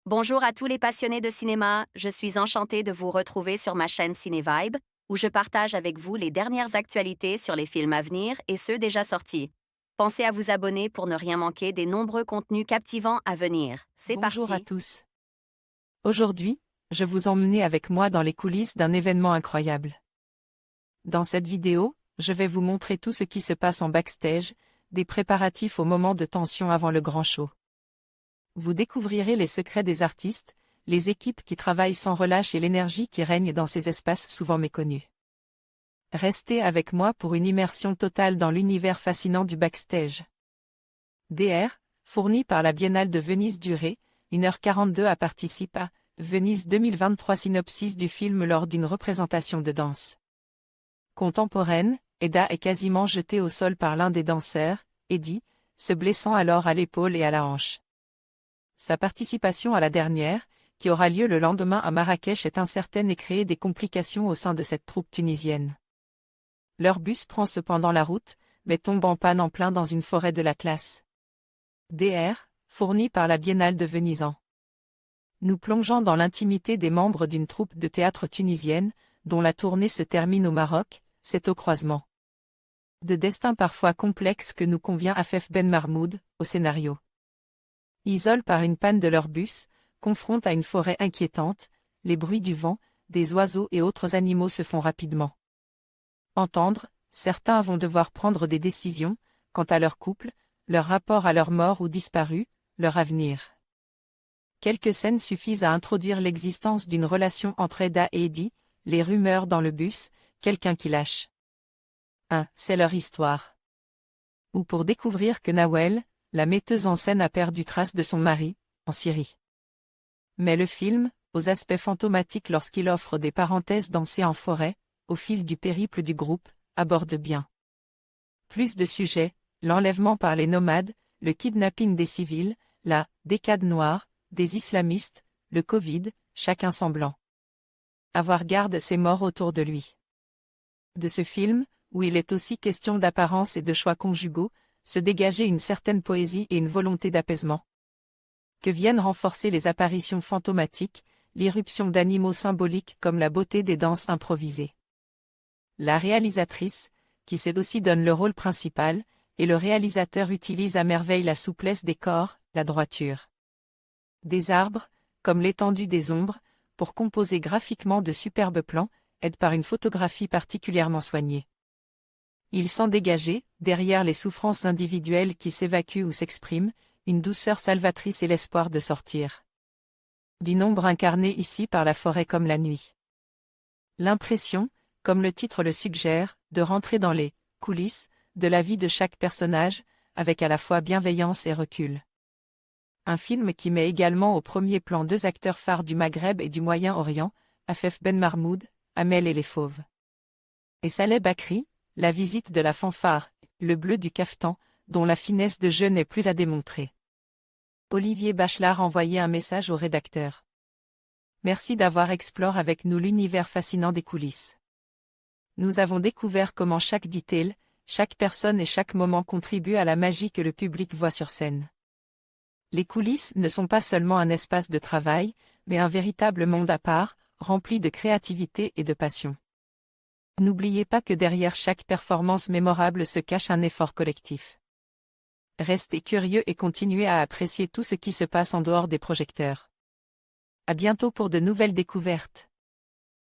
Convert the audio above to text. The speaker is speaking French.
Bonjour à tous les passionnés de cinéma, je suis enchantée de vous retrouver sur ma chaîne CinéVibe, où je partage avec vous les dernières actualités sur les films à venir et ceux déjà sortis. Pensez à vous abonner pour ne rien manquer des nombreux contenus captivants à venir. C'est Bonjour à parti! tous. Aujourd'hui, je vous emmène avec moi dans les coulisses d'un événement incroyable. Dans cette vidéo, je vais vous montrer tout ce qui se passe en backstage, des préparatifs au moment de tension avant le grand show. Vous découvrirez les secrets des artistes, les équipes qui travaillent sans relâche et l'énergie qui règne dans ces espaces souvent méconnus. Restez avec moi pour une immersion totale dans l'univers fascinant du backstage. DR, fourni par la Biennale de Venise durée, 1h42 à participe à Venise 2023 synopsis du film lors d'une représentation de danse contemporaine, Eda est quasiment jetée au sol par l'un des danseurs, Eddie, se blessant alors à l'épaule et à la hanche. Sa participation à la dernière, qui aura lieu le lendemain à Marrakech est incertaine et crée des complications au sein de cette troupe tunisienne. Leur bus prend cependant la route, mais tombe en panne en plein dans une forêt de la classe. DR, fourni par la Biennale de Venise. Nous plongeons dans l'intimité des membres d'une troupe de théâtre tunisienne, dont la tournée se termine au Maroc, c'est au croisement de destins parfois complexes que nous convient Afef Ben Mahmoud, au scénario. Isolés par une panne de leur bus, confrontés à une forêt inquiétante, les bruits du vent, des oiseaux et autres animaux se font rapidement entendre, certains vont devoir prendre des décisions, quant à leur couple, leur rapport à leur mort ou disparu, leur avenir. Quelques scènes suffisent à introduire l'existence d'une relation entre Eda et Eddie, les rumeurs dans le bus, quelqu'un qui lâche. C'est leur histoire. Ou pour découvrir que Nawel, la metteuse en scène a perdu trace de son mari, en Syrie. Mais le film, aux aspects fantomatiques lorsqu'il offre des parenthèses dansées en forêt, au fil du périple du groupe, aborde bien plus de sujets, l'enlèvement par les nomades, le kidnapping des civils, la décade noire, des islamistes, le Covid, chacun semblant avoir garde ses morts autour de lui. De ce film, où il est aussi question d'apparence et de choix conjugaux, se dégageait une certaine poésie et une volonté d'apaisement, que viennent renforcer les apparitions fantomatiques, l'irruption d'animaux symboliques comme la beauté des danses improvisées. La réalisatrice, qui sait aussi donne le rôle principal, et le réalisateur utilise à merveille la souplesse des corps, la droiture des arbres, comme l'étendue des ombres, pour composer graphiquement de superbes plans, aidés par une photographie particulièrement soignée. Il sent dégager, derrière les souffrances individuelles qui s'évacuent ou s'expriment, une douceur salvatrice et l'espoir de sortir d'une ombre incarnée ici par la forêt comme la nuit. L'impression, comme le titre le suggère, de rentrer dans les coulisses de la vie de chaque personnage, avec à la fois bienveillance et recul. Un film qui met également au premier plan deux acteurs phares du Maghreb et du Moyen-Orient, Afef Ben Mahmoud, Amel et les Fauves. Et Saleh Bakri, la visite de la fanfare, le bleu du caftan, dont la finesse de jeu n'est plus à démontrer. Olivier Bachelard envoyait un message au rédacteur. Merci d'avoir exploré avec nous l'univers fascinant des coulisses. Nous avons découvert comment chaque detail, chaque personne et chaque moment contribuent à la magie que le public voit sur scène. Les coulisses ne sont pas seulement un espace de travail, mais un véritable monde à part, rempli de créativité et de passion. N'oubliez pas que derrière chaque performance mémorable se cache un effort collectif. Restez curieux et continuez à apprécier tout ce qui se passe en dehors des projecteurs. À bientôt pour de nouvelles découvertes.